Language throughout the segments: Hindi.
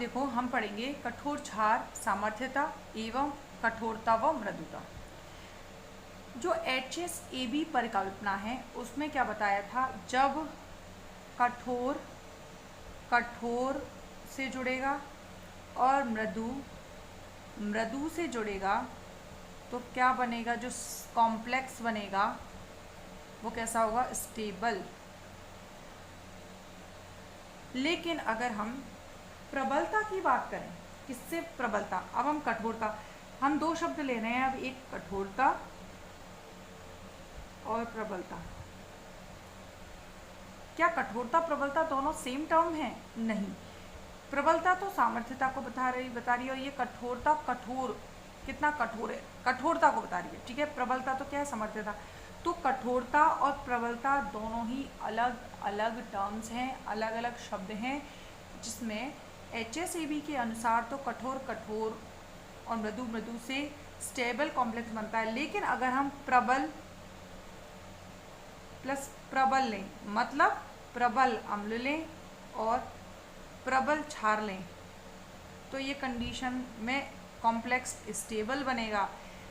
देखो हम पढ़ेंगे कठोर क्षार सामर्थ्यता एवं कठोरता व मृदुता। जो HSAB परिकल्पना है उसमें क्या बताया था, जब कठोर कठोर से जुड़ेगा और मृदु मृदु से जुड़ेगा तो क्या बनेगा, जो कॉम्प्लेक्स बनेगा वो कैसा होगा, स्टेबल। लेकिन अगर हम प्रबलता की बात करें, किससे प्रबलता, अब हम कठोरता, हम दो शब्द ले रहे हैं अब, एक कठोरता और प्रबलता। क्या कठोरता प्रबलता दोनों सेम टर्म है? नहीं। प्रबलता तो सामर्थ्यता को बता रही है और ये कठोरता कठोर कितना कठोर है कठोरता को बता रही है, ठीक है। प्रबलता तो क्या है, सामर्थ्यता। तो कठोरता और प्रबलता दोनों ही अलग अलग टर्म्स हैं, अलग अलग शब्द हैं, जिसमें HSAB के अनुसार तो कठोर कठोर और मृदु मृदु से स्टेबल कॉम्प्लेक्स बनता है। लेकिन अगर हम प्रबल प्लस प्रबल लें, मतलब प्रबल अम्ल लें और प्रबल क्षार लें, तो ये कंडीशन में कॉम्प्लेक्स स्टेबल बनेगा।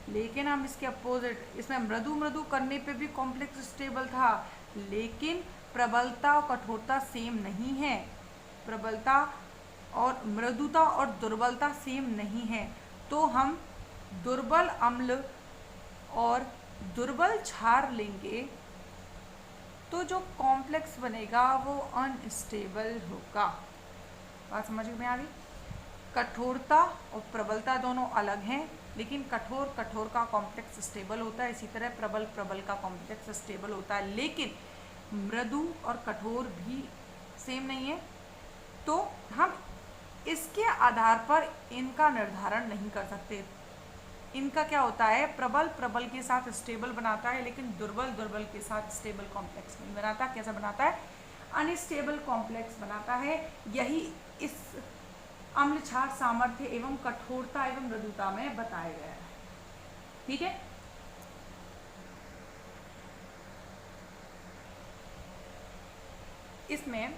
लेकिन हम इसके अपोजिट, इसमें मृदु मृदु करने पे भी कॉम्प्लेक्स स्टेबल था, लेकिन प्रबलता और कठोरता सेम नहीं है, प्रबलता और मृदुता और दुर्बलता सेम नहीं है। तो हम दुर्बल अम्ल और दुर्बल क्षार लेंगे तो जो कॉम्प्लेक्स बनेगा वो अनस्टेबल होगा। बात समझ में आ गई? कठोरता और प्रबलता दोनों अलग हैं, लेकिन कठोर कठोर का कॉम्प्लेक्स स्टेबल होता है, इसी तरह प्रबल प्रबल का कॉम्प्लेक्स स्टेबल होता है। लेकिन मृदु और कठोर भी सेम नहीं है, तो हम इसके आधार पर इनका निर्धारण नहीं कर सकते। इनका क्या होता है, प्रबल प्रबल के साथ स्टेबल बनाता है, लेकिन दुर्बल दुर्बल के साथ स्टेबल कॉम्प्लेक्स नहीं बनाता। कैसा बनाता है, अनस्टेबल कॉम्प्लेक्स बनाता है। यही इस अम्ल क्षार सामर्थ्य एवं कठोरता एवं मृदुता में बताया गया है, ठीक है। इसमें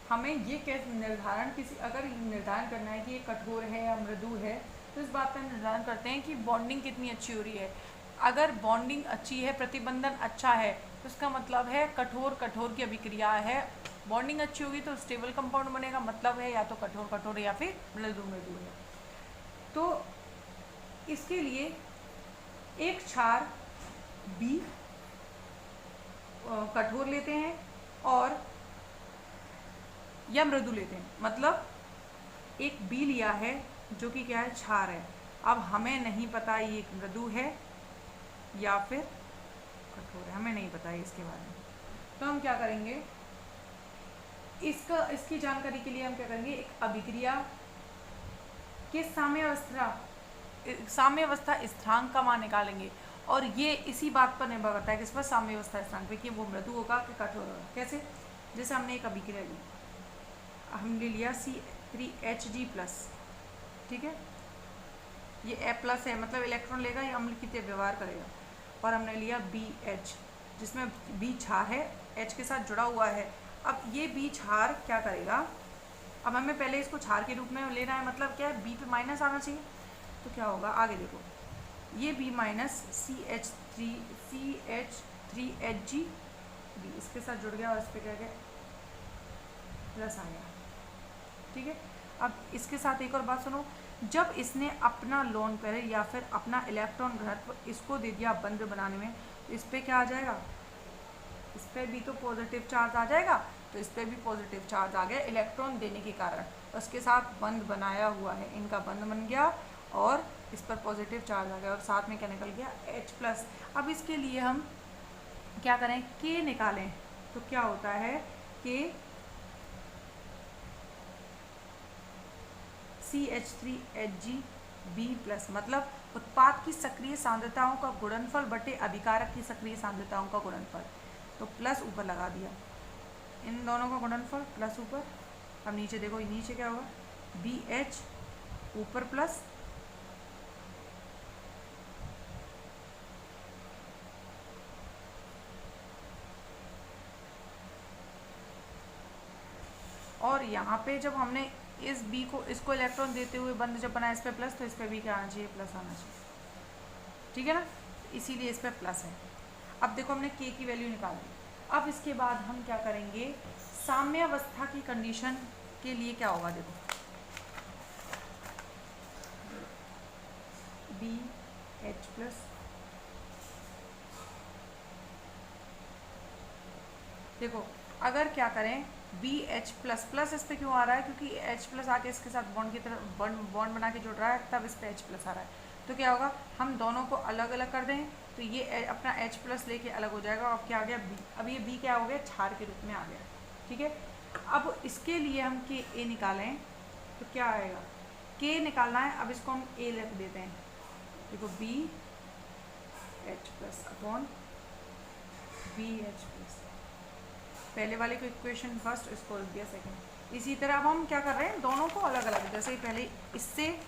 हमें ये कैसे निर्धारण, किसी अगर निर्धारण करना है कि ये कठोर है या मृदु है, तो इस बात का निर्धारण करते हैं कि बॉन्डिंग कितनी अच्छी हो रही है। अगर बॉन्डिंग अच्छी है, प्रतिबंधन अच्छा है, तो इसका मतलब है कठोर कठोर की अभिक्रिया है। बॉन्डिंग अच्छी होगी तो स्टेबल कंपाउंड बनेगा, मतलब है या तो कठोर कठोर या फिर मृदु मृदु है। तो इसके लिए एक क्षार B कठोर लेते हैं और या मृदु लेते हैं, मतलब एक B लिया है जो कि क्या है, क्षार है। अब हमें नहीं पता ये मृदु है या फिर कठोर है, हमें नहीं पता है इसके बारे में। तो हम क्या करेंगे, इसकी जानकारी के लिए हम क्या करेंगे, एक अभिक्रिया के साम्यावस्था स्थिरांक का मान निकालेंगे, और ये इसी बात पर निर्भर करता है किस पर, साम्यावस्था स्थिरांक पे, कि वो मृदु होगा कि कठोर होगा। कैसे, जैसे हमने एक अभिक्रिया ली, हमने लिया C3Hg+, ठीक है, ये A+ है, मतलब इलेक्ट्रॉन लेगा, ये अम्ल की तरह व्यवहार करेगा। और हमने लिया BH, जिसमें B क्षार है, H के साथ जुड़ा हुआ है। अब ये B क्षार क्या करेगा, अब हमें पहले इसको क्षार के रूप में लेना है, मतलब क्या है, B पे माइनस आना चाहिए। तो क्या होगा, आगे देखो, ये B- CH3Hg B इसके साथ जुड़ गया और इस पर क्या गया, प्लस आ गया, ठीक है। अब इसके साथ एक और बात सुनो, जब इसने अपना लोन पेयर या फिर अपना इलेक्ट्रॉन घनत्व इसको दे दिया बंध बनाने में, तो इस पर क्या आ जाएगा, इस पर भी तो पॉजिटिव चार्ज आ जाएगा, तो इस पर भी पॉजिटिव चार्ज आ गया इलेक्ट्रॉन देने के कारण। उसके साथ बंध बनाया हुआ है, इनका बंध बन गया और इस पर पॉजिटिव चार्ज आ गया, और साथ में क्या निकल गया, H+। अब इसके लिए हम क्या करें, K निकालें, तो क्या होता है, K CH3Hg+, मतलब उत्पाद की सक्रिय सांद्रताओं का गुणनफल बटे अभिकारक की सक्रिय सांद्रताओं का गुणनफल। तो प्लस ऊपर लगा दिया, इन दोनों का गुणनफल प्लस ऊपर। अब नीचे देखो, नीचे क्या होगा, BH ऊपर प्लस, और यहाँ पे जब हमने इस बी को, इसको इलेक्ट्रॉन देते हुए बंद जब बना इस पर प्लस, तो इस पर भी क्या आना चाहिए, प्लस आना चाहिए, ठीक है ना, इसीलिए इस पर प्लस है। अब देखो हमने के की वैल्यू निकाल दी। अब इसके बाद हम क्या करेंगे, साम्यावस्था की कंडीशन के लिए क्या होगा, देखो बी एच प्लस, देखो अगर क्या करें बी एच प्लस, प्लस इस पे क्यों आ रहा है, क्योंकि एच प्लस आके इसके साथ बॉन्ड की तरफ बॉन्ड बना के जुड़ रहा है, तब इस पे एच प्लस आ रहा है। तो क्या होगा, हम दोनों को अलग अलग कर दें तो ये अपना एच प्लस लेके अलग हो जाएगा। अब क्या आ गया बी, अब ये बी क्या हो गया, क्षार के रूप में आ गया, ठीक है। अब इसके लिए हम के ए निकालें तो क्या आएगा, के निकालना है, अब इसको हम ए लिख देते हैं, देखो B H plus upon B H plus, पहले वाले को इक्वेशन फर्स्ट, इसको लिख दिया सेकंड। इसी तरह अब हम क्या कर रहे हैं, दोनों को अलग अलग, जैसे पहले इससे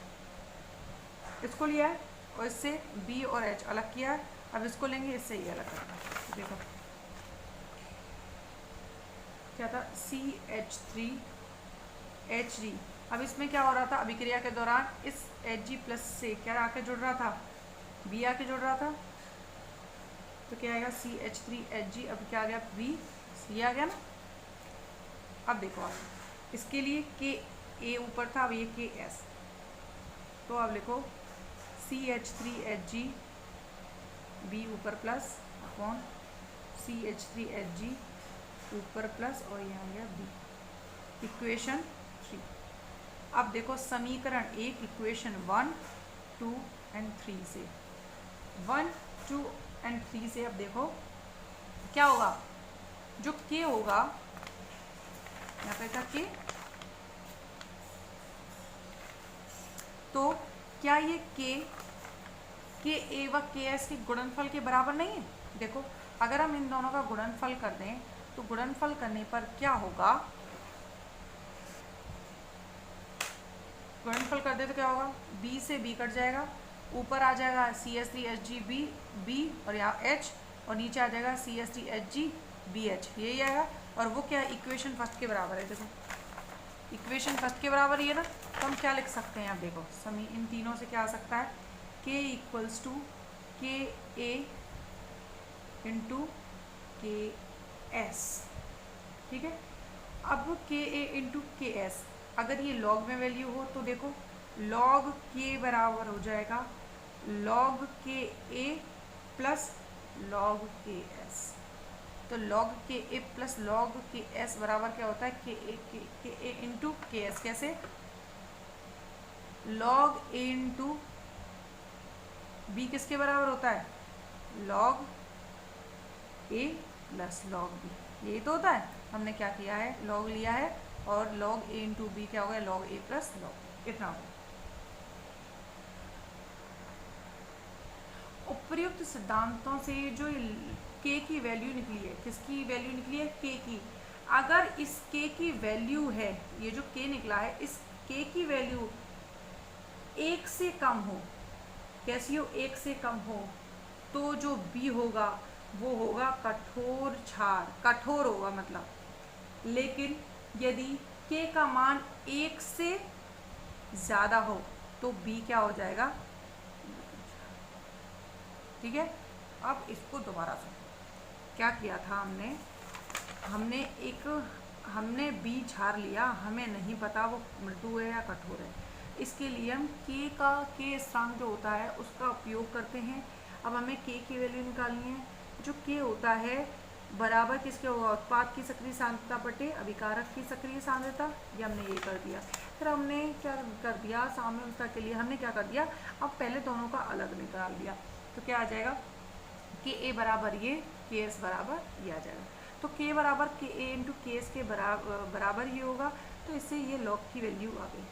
इसको लिया है और इससे बी और एच अलग किया है, अब इसको लेंगे, इससे ये अलग करना है। देखो क्या था, CH3HG, अब इसमें क्या हो रहा था, अभिक्रिया के दौरान इस Hg प्लस से क्या आके जुड़ रहा था, बी आके जुड़ रहा था, तो क्या आएगा CH3HG, अब क्या आ गया बी, सी आ गया ना। अब देखो आप इसके लिए के ए ऊपर था, अब ये के एस, तो अब लिखो CH3HG बी ऊपर प्लस अपॉन CH3HG ऊपर प्लस, और ये आ गया बी, इक्वेशन 3। अब देखो समीकरण 1 इक्वेशन 1, 2 एंड 3 से, 1, 2 एंड 3 से, अब देखो क्या होगा, जो के होगा यहाँ पे था के, तो क्या ये के ए व के एस के गुणनफल के बराबर नहीं है। देखो अगर हम इन दोनों का गुणनफल कर दें तो गुणनफल करने पर क्या होगा, गुणनफल कर दे तो क्या होगा, बी से बी कट जाएगा, ऊपर आ जाएगा CH3HG बी और यहाँ H, और नीचे आ जाएगा CH3HG BH, यही आएगा। और वो क्या है, इक्वेशन फर्स्ट के बराबर है, देखो इक्वेशन फर्स्ट के बराबर ही है ना, तो हम क्या लिख सकते हैं, आप देखो इन तीनों से क्या आ सकता है, K इक्वल्स टू के ए इंटू के एस, ठीक है। अब के ए इंटू के एस, अगर ये लॉग में वैल्यू हो तो देखो लॉग के बराबर हो जाएगा लॉग के ए प्लस लॉग के एस, तो लॉग के ए प्लस लॉग के एस बराबर क्या होता है, के ए इंटू के एस, कैसे, लॉग ए इंटू बी किसके बराबर होता है, लॉग ए प्लस लॉग बी, यही तो होता है। हमने क्या किया है, लॉग लिया है और लॉग ए इंटू बी क्या होगा, लॉग ए प्लस लॉग, इतना होगा। उपर्युक्त सिद्धांतों से जो के की वैल्यू निकली है, किसकी वैल्यू निकली है, के की, अगर इस के की वैल्यू है, ये जो के निकला है, इस के की वैल्यू 1 से कम हो, कैसी हो, 1 से कम हो, तो जो बी होगा वो होगा कठोर क्षार, कठोर होगा मतलब। लेकिन यदि के का मान 1 से ज़्यादा हो तो बी क्या हो जाएगा, ठीक है। अब इसको दोबारा सुनो, क्या किया था हमने बी क्षार लिया, हमें नहीं पता वो मृदु है या कठोर है, इसके लिए हम के स्थान जो होता है उसका उपयोग करते हैं। अब हमें के की वैल्यू निकालनी है, जो के होता है बराबर किसके होगा, उत्पाद की सक्रिय सांद्रता बटे अभिकारक की सक्रिय सांद्रता, ये हमने ये कर दिया। फिर हमने क्या कर दिया, साम्यावस्था के लिए हमने क्या कर दिया, अब पहले दोनों का अलग निकाल दिया, तो क्या आ जाएगा, के ए बराबर ये, के एस बराबर ये आ जाएगा। तो के बराबर के ए इंटू के एस के बराबर ही होगा, तो इससे ये लॉग की वैल्यू आ गई।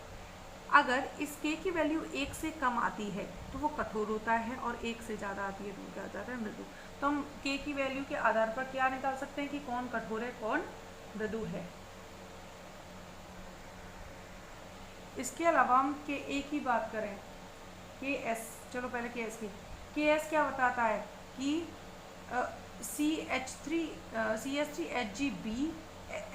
अगर इस के की वैल्यू 1 से कम आती है तो वो कठोर होता है, और 1 से ज़्यादा आती है तो क्या जाता है, मृदु। तो हम के की वैल्यू के आधार पर क्या निकाल सकते हैं कि कौन कठोर है कौन मृदु है। इसके अलावा हम के ए की बात करें, के एस, चलो पहले के एस की, के एस क्या बताता है कि CH3HG B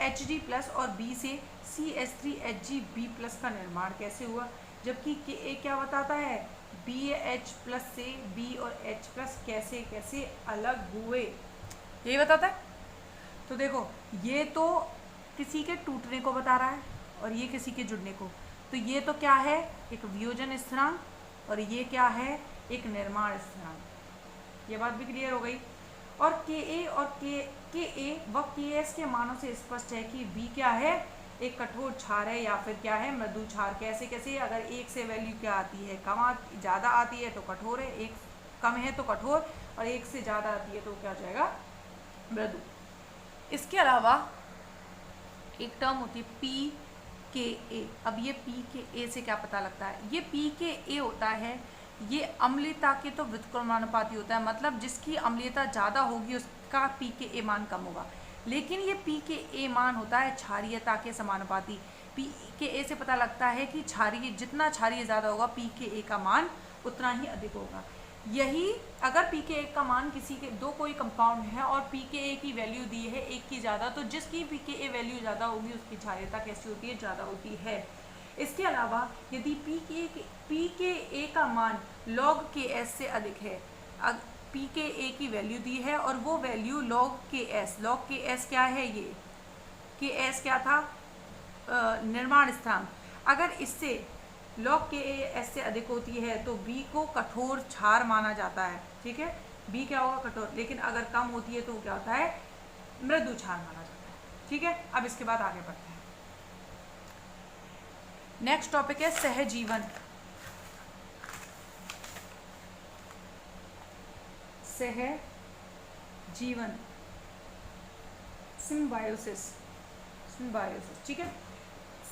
Hd+ और B से CH3HgB+ का निर्माण कैसे हुआ, जबकि Ka क्या बताता है, BH+ से B और H+ कैसे कैसे अलग हुए, ये बताता है। तो देखो ये तो किसी के टूटने को बता रहा है और ये किसी के जुड़ने को, तो ये तो क्या है, एक वियोजन स्थिरांक और ये क्या है, एक निर्माण स्थिरांक। ये बात भी क्लियर हो गई। और Ka और Ka व Ks के मानों से स्पष्ट है कि B क्या है, एक कठोर क्षार है या फिर क्या है, मृदु क्षार। कैसे कैसे, अगर एक से वैल्यू क्या आती है, ज़्यादा आती है तो कठोर है, एक कम है तो कठोर, और एक से ज़्यादा आती है तो क्या हो जाएगा, मृदु। इसके अलावा एक टर्म होती है pKa। अब ये pKa से क्या पता लगता है, ये pKa होता है, ये अम्लीयता के तो व्युत्क्रमानुपाती होता है, मतलब जिसकी अम्लीयता ज़्यादा होगी उसका pKa मान कम होगा, लेकिन ये pKa मान होता है क्षारीयता के समानुपाती। pKa से पता लगता है कि क्षारीय, जितना क्षारीय ज़्यादा होगा pKa का मान उतना ही अधिक होगा। यही अगर pKa का मान किसी के दो कोई कंपाउंड है और pKa की वैल्यू दी है एक की ज़्यादा, तो जिसकी pKa वैल्यू ज़्यादा होगी उसकी क्षारीयता कैसी होती है, ज़्यादा होती है। इसके अलावा यदि pKa का मान log Ks से अधिक है, pKa की वैल्यू दी है और वो वैल्यू log Ks क्या है, ये Ks क्या था, निर्माण स्थिरांक, अगर इससे log Kas से अधिक होती है तो B को कठोर क्षार माना जाता है, ठीक है, B क्या होगा, कठोर, लेकिन अगर कम होती है तो क्या होता है, मृदु क्षार माना जाता है, ठीक है। अब इसके बाद आगे बढ़ते हैं। नेक्स्ट टॉपिक है सहजीवन। सहजीवन, सिम्बायोसिस, ठीक है।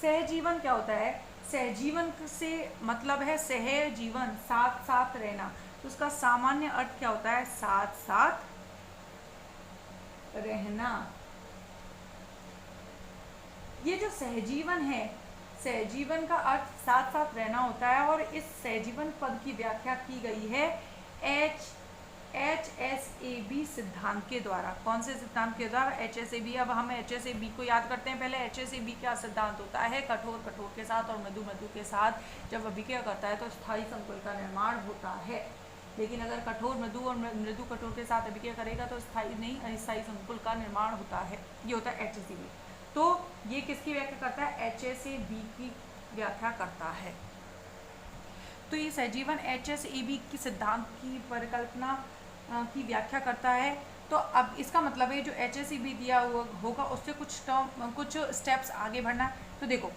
सहजीवन क्या होता है, सहजीवन से मतलब है सहजीवन, साथ साथ रहना, तो उसका सामान्य अर्थ क्या होता है, साथ साथ रहना। ये जो सहजीवन है, सहजीवन का अर्थ साथ साथ रहना होता है, और इस सहजीवन पद की व्याख्या की गई है HSAB सिद्धांत के द्वारा। कौन से सिद्धांत के द्वारा, HSAB। अब हम HSAB को याद करते हैं। पहले HSAB क्या सिद्धांत होता है, कठोर कठोर के साथ और मृदु मृदु के साथ जब अभिक्रिया करता है तो स्थायी संकुल का निर्माण होता है, लेकिन अगर कठोर मृदु और मृदु कठोर के साथ अभिक्रिया करेगा तो स्थायी नहीं, अस्थायी संकुल का निर्माण होता है। ये होता है HSAB। तो ये किसकी व्याख्या करता है, HSAB की व्याख्या करता है। तो ये सहजीवन HSAB की सिद्धांत की परिकल्पना की व्याख्या करता है। तो अब इसका मतलब है जो HSAB दिया हुआ होगा उससे कुछ स्टेप्स आगे बढ़ना। तो देखो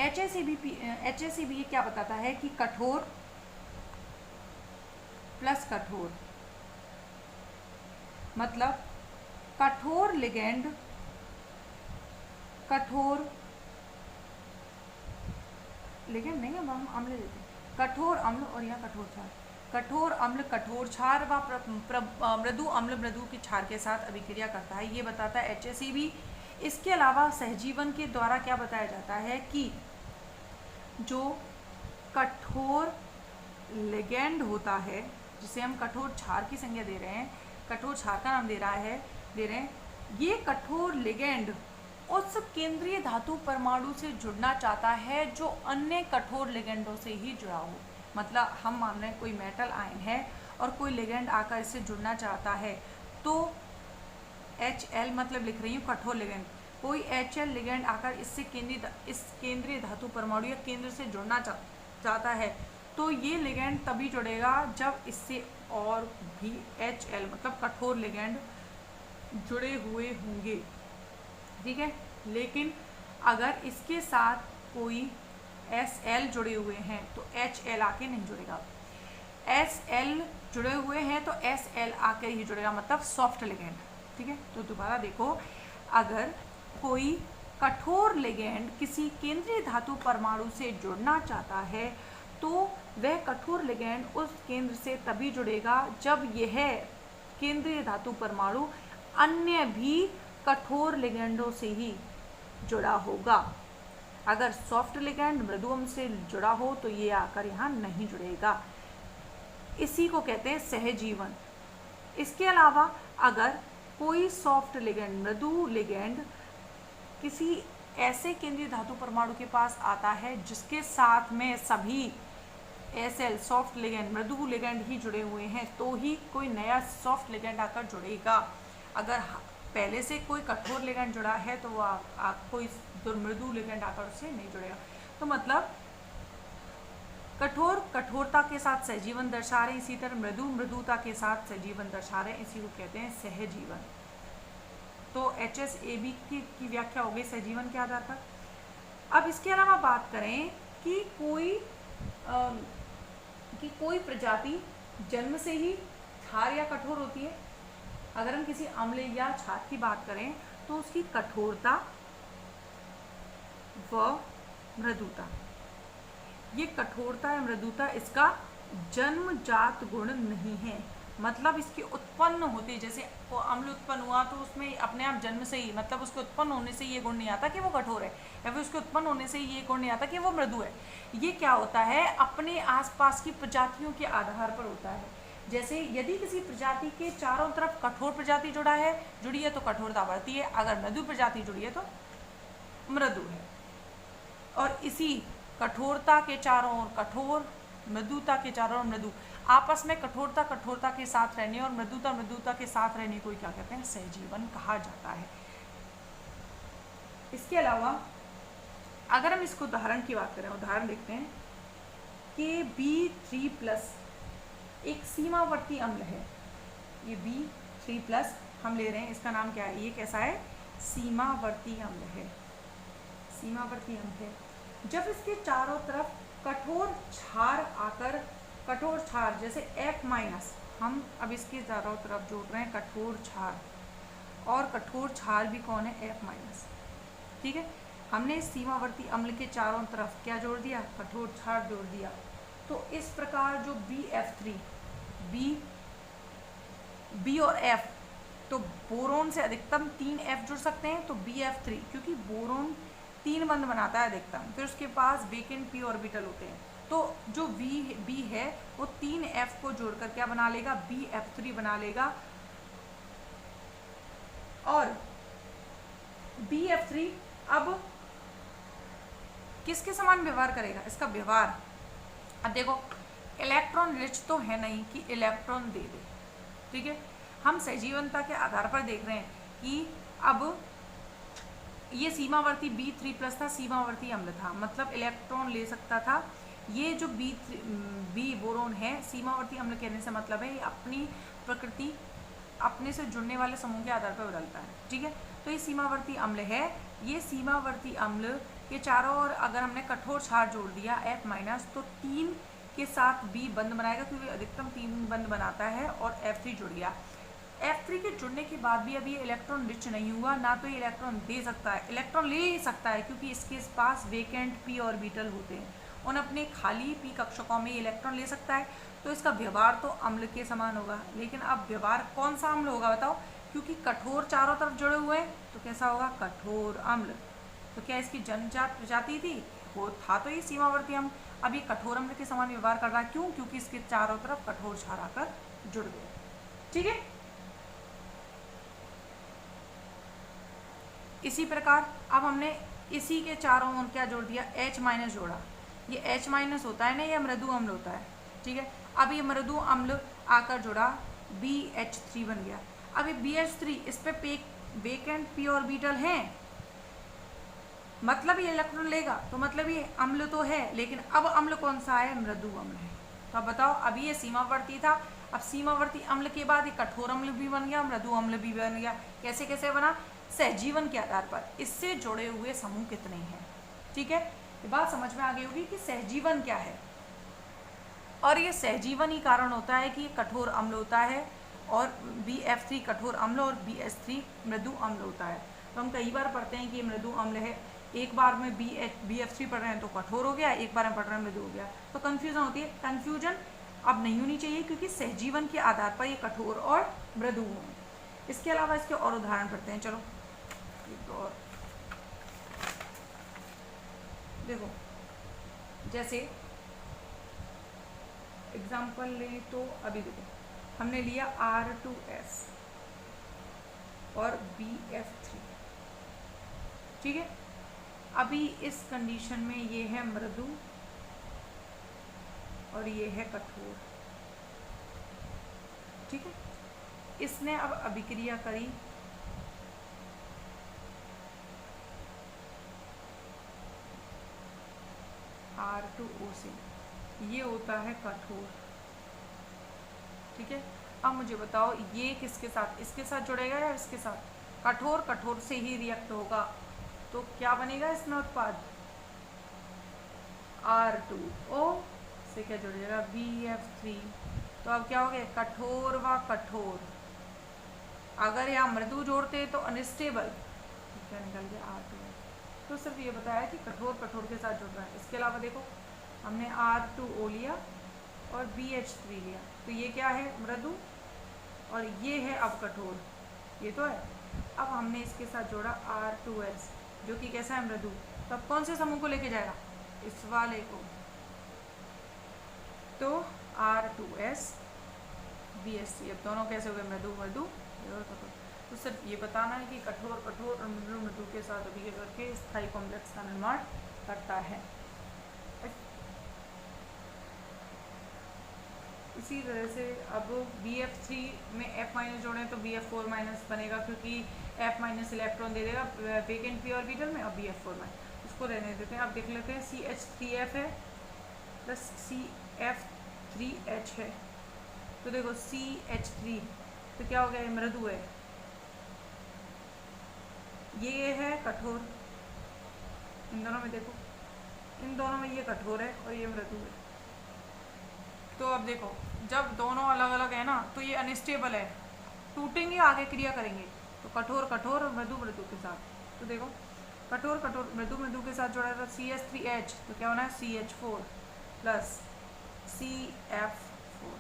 HSAB क्या बताता है कि कठोर प्लस कठोर, मतलब कठोर लिगेंड, कठोर लिगेंड नहीं, अब हम अम्ल लेते हैं, कठोर अम्ल और यहाँ कठोर क्षार, कठोर अम्ल कठोर क्षार व मृदु अम्ल मृदु के क्षार के साथ अभिक्रिया करता है, ये बताता है HSAB। इसके अलावा सहजीवन के द्वारा क्या बताया जाता है कि जो कठोर लिगेंड होता है, जिसे हम कठोर क्षार की संज्ञा दे रहे हैं, कठोर क्षार का नाम दे रहे हैं, ये कठोर लिगेंड उस केंद्रीय धातु परमाणु से जुड़ना चाहता है जो अन्य कठोर लिगेंडों से ही जुड़ा हो। मतलब हम मान रहे हैं कोई मेटल आयन है और कोई लिगेंड आकर इससे जुड़ना चाहता है, तो HL मतलब लिख रही हूँ कठोर लिगेंड, कोई HL लिगेंड आकर इस केंद्रीय धातु परमाणु या केंद्र से जुड़ना चाहता है, तो ये लिगेंड तभी जुड़ेगा जब इससे और भी HL मतलब कठोर लिगेंड जुड़े हुए होंगे, ठीक है। लेकिन अगर इसके साथ कोई SL जुड़े हुए हैं तो HL आके नहीं जुड़ेगा, SL जुड़े हुए हैं तो SL आकर ही जुड़ेगा, मतलब सॉफ्ट लिगेंड, ठीक है। तो दोबारा देखो, अगर कोई कठोर लिगेंड किसी केंद्रीय धातु परमाणु से जुड़ना चाहता है तो वह कठोर लिगेंड उस केंद्र से तभी जुड़ेगा जब यह केंद्रीय धातु परमाणु अन्य भी कठोर लिगेंडों से ही जुड़ा होगा। अगर सॉफ्ट लिगेंड मृदु अम्ल से जुड़ा हो तो ये आकर यहाँ नहीं जुड़ेगा, इसी को कहते हैं सहजीवन। इसके अलावा अगर कोई सॉफ्ट लिगेंड, मृदु लिगेंड किसी ऐसे केंद्रीय धातु परमाणु के पास आता है जिसके साथ में सभी एसएल सॉफ्ट लिगेंड, मृदु लिगेंड ही जुड़े हुए हैं, तो ही कोई नया सॉफ्ट लिगेंड आकर जुड़ेगा। अगर पहले से कोई कठोर लिगेंड जुड़ा है तो वो कोई मृदु लिगेंड आकर उससे नहीं जुड़ेगा। तो मतलब कठोर कठोरता के साथ सहजीवन दर्शा रहे हैं, इसी तरह मृदु मृदुता के साथ सहजीवन दर्शा रहे हैं, इसी को कहते हैं सहजीवन। तो HSAB की व्याख्या हो गई सहजीवन के आधार पर। अब इसके अलावा बात करें कि कोई प्रजाति जन्म से ही क्षार या कठोर होती है। अगर हम किसी अम्ल या क्षार की बात करें तो उसकी कठोरता व मृदुता, ये कठोरता या मृदुता इसका जन्मजात गुण नहीं है, मतलब इसकी उत्पन्न होती, जैसे वो अम्ल उत्पन्न हुआ तो उसमें अपने आप जन्म से ही, मतलब उसके उत्पन्न होने से ये गुण नहीं आता कि वो कठोर है, या फिर उसके उत्पन्न होने से ये गुण नहीं आता कि वो मृदु है। ये क्या होता है, अपने आसपास की प्रजातियों के आधार पर होता है। जैसे यदि किसी प्रजाति के चारों तरफ कठोर प्रजाति जुड़ी है तो कठोरता बढ़ती है, अगर मृदु प्रजाति जुड़ी है तो मृदु है। और इसी कठोरता के चारों ओर कठोर, मृदुता के चारों ओर मृदु, आपस में कठोरता के साथ रहने और मृदुता के साथ रहने को क्या कहते हैं, सहजीवन कहा जाता है। इसके अलावा अगर हम इसको उदाहरण की बात करें, उदाहरण देखते हैं कि B3+ एक सीमावर्ती अम्ल है, ये B3+ हम ले रहे हैं, इसका नाम क्या है, ये कैसा है, सीमावर्ती अम्ल है, सीमावर्ती अम्ल है। जब इसके चारों तरफ कठोर क्षार आकर, कठोर क्षार जैसे F-, हम अब इसके चारों तरफ जोड़ रहे हैं कठोर क्षार, और कठोर क्षार भी कौन है, F-, ठीक है। हमने इस सीमावर्ती अम्ल के चारों तरफ क्या जोड़ दिया, कठोर क्षार जोड़ दिया। तो इस प्रकार जो BF3, B और F, तो बोरोन से अधिकतम 3 F जुड़ सकते हैं, तो BF3, क्योंकि बोरोन 3 बंध बनाता है अधिकतम, फिर उसके पास वेकेंट p ऑर्बिटल होते हैं, तो जो B है वो 3 F को जोड़कर क्या बना लेगा, BF3 बना लेगा। और BF3 अब किसके समान व्यवहार करेगा, इसका व्यवहार, अब देखो इलेक्ट्रॉन रिच तो है नहीं कि इलेक्ट्रॉन दे दे, ठीक है। हम सहजीवनता के आधार पर देख रहे हैं कि अब ये सीमावर्ती B3+ था, सीमावर्ती अम्ल था, मतलब इलेक्ट्रॉन ले सकता था। ये जो B बोरोन है, सीमावर्ती अम्ल कहने से मतलब है ये अपनी प्रकृति अपने से जुड़ने वाले समूह के आधार पर बदलता है, ठीक है। तो ये सीमावर्ती अम्ल है। ये सीमावर्ती अम्ल के चारों ओर अगर हमने कठोर क्षार जोड़ दिया F-, तो 3 के साथ B बंध बनाएगा, क्योंकि अधिकतम 3 बंध बनाता है, और F3 जुड़ गया। F3 के जुड़ने के बाद भी अभी इलेक्ट्रॉन रिच नहीं हुआ, ना तो ये इलेक्ट्रॉन दे सकता है, इलेक्ट्रॉन ले ही सकता है, क्योंकि इसके पास वेकेंट p ऑर्बिटल होते हैं, उन अपने खाली p कक्षकों में इलेक्ट्रॉन ले सकता है। तो इसका व्यवहार तो अम्ल के समान होगा, लेकिन अब व्यवहार कौन सा अम्ल होगा बताओ, क्योंकि कठोर चारों तरफ जुड़े हुए हैं, तो कैसा होगा, कठोर अम्ल। तो क्या इसकी जन्मजात प्रजाति थी, वो था तो ये सीमावर्ती अम्ल, अब ये कठोर अम्ल के समान व्यवहार कर रहा है, क्यों, क्योंकि इसके चारों तरफ कठोर क्षार आकर जुड़ गए, ठीक है। इसी प्रकार अब हमने इसी के चारों ओर क्या जोड़ दिया, H- जोड़ा। ये H- होता है ना, ये मृदु अम्ल होता है, ठीक है। अब ये मृदु अम्ल आकर जुड़ा, BH3 बन गया। अब ये BH3, इस पे वेकेंट p ऑर्बिटल है, मतलब ये इलेक्ट्रॉन लेगा, तो मतलब ये अम्ल तो है, लेकिन अब अम्ल कौन सा है, मृदु अम्ल है। तो अब बताओ, अभी ये सीमावर्ती था, अब सीमावर्ती अम्ल के बाद ये कठोर अम्ल भी बन गया, मृदु अम्ल भी बन गया। कैसे कैसे बना, सहजीवन के आधार पर। इससे जुड़े हुए समूह कितने हैं, ठीक है। ये बात समझ में आ गई होगी कि सहजीवन क्या है, और ये सहजीवन ही कारण होता है कि ये कठोर अम्ल होता है, और BF3 कठोर अम्ल और BH3 मृदु अम्ल होता है। तो हम कई बार पढ़ते हैं कि ये मृदु अम्ल है, एक बार में BF3 पढ़ रहे हैं तो कठोर हो गया, एक बार में पढ़ रहे हैं मृदु हो गया, तो कन्फ्यूजन होती है। कन्फ्यूजन अब नहीं होनी चाहिए, क्योंकि सहजीवन के आधार पर ये कठोर और मृदु हों। इसके अलावा इसके और उदाहरण पढ़ते हैं, चलो और देखो, जैसे एग्जाम्पल ले तो अभी देखो, हमने लिया R2S, और BF3। ठीक है, अभी इस कंडीशन में ये है मृदु और ये है कठोर। ठीक है, इसने अब अभिक्रिया करी, R2O से, ये होता है कठोर। ठीक है, अब मुझे बताओ ये किसके साथ, इसके साथ जुड़ेगा या इसके साथ? कठोर कठोर से ही रिएक्ट होगा, तो क्या बनेगा इसमें उत्पाद? R2O से क्या जुड़ेगा? BF3। तो अब क्या हो गया? कठोर व कठोर। अगर यहाँ मृदु जोड़ते तो अनस्टेबल, क्या निकल गया? R2O। तो सिर्फ ये बताया कि कठोर कठोर के साथ जुड़ रहा है। इसके अलावा देखो, हमने R2O लिया और BH3 लिया, तो ये क्या है? मृदु, और ये है अब कठोर, ये तो है। अब हमने इसके साथ जोड़ा R2S, जो कि कैसा है? मृदु। तब कौन से समूह को लेके जाएगा? इस वाले को। तो R2S BH3, अब दोनों कैसे हो गए? मृदु मृदु और कठोर। तो सिर्फ ये बताना है कि कठोर कठोर और मृदु मृदु के साथ अभिक्रिया करके स्थायी कॉम्प्लेक्स का निर्माण करता है। इसी तरह से अब BF3 में F- जोड़ें तो BF4- बनेगा, क्योंकि F- इलेक्ट्रॉन दे देगा वेकेंट p ऑर्बिटल में। अब BF4- उसको रहने देते हैं। अब देख लेते हैं, CH3F है प्लस CF3H है। तो देखो CH3 तो क्या हो गया? मृदु है, ये है कठोर। इन दोनों में देखो, इन दोनों में ये कठोर है और ये मृदु है। तो अब देखो, जब दोनों अलग अलग है ना, तो ये अनस्टेबल है, टूटेंगे, आगे क्रिया करेंगे। तो कठोर कठोर और मृदु मृदु के साथ। तो देखो, कठोर कठोर मृदु मृदु के साथ जोड़ा था CH3H, तो क्या होना है? CH4 plus CF4।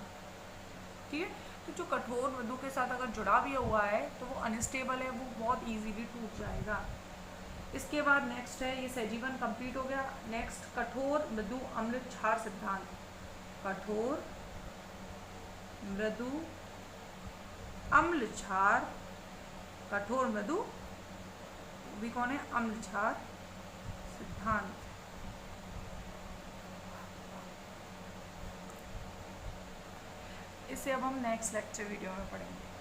ठीक है, तो जो कठोर मृदु के साथ अगर जुड़ा भी हुआ है तो वो अनस्टेबल है, वो बहुत इजीली टूट जाएगा। इसके बाद नेक्स्ट है, ये सहजीवन कंप्लीट हो गया। नेक्स्ट, कठोर मृदु अम्ल क्षार सिद्धांत। कठोर मृदु अम्ल क्षार, कठोर मृदु भी कौन है? अम्ल क्षार सिद्धांत। इसे अब हम नेक्स्ट लेक्चर वीडियो में पढ़ेंगे।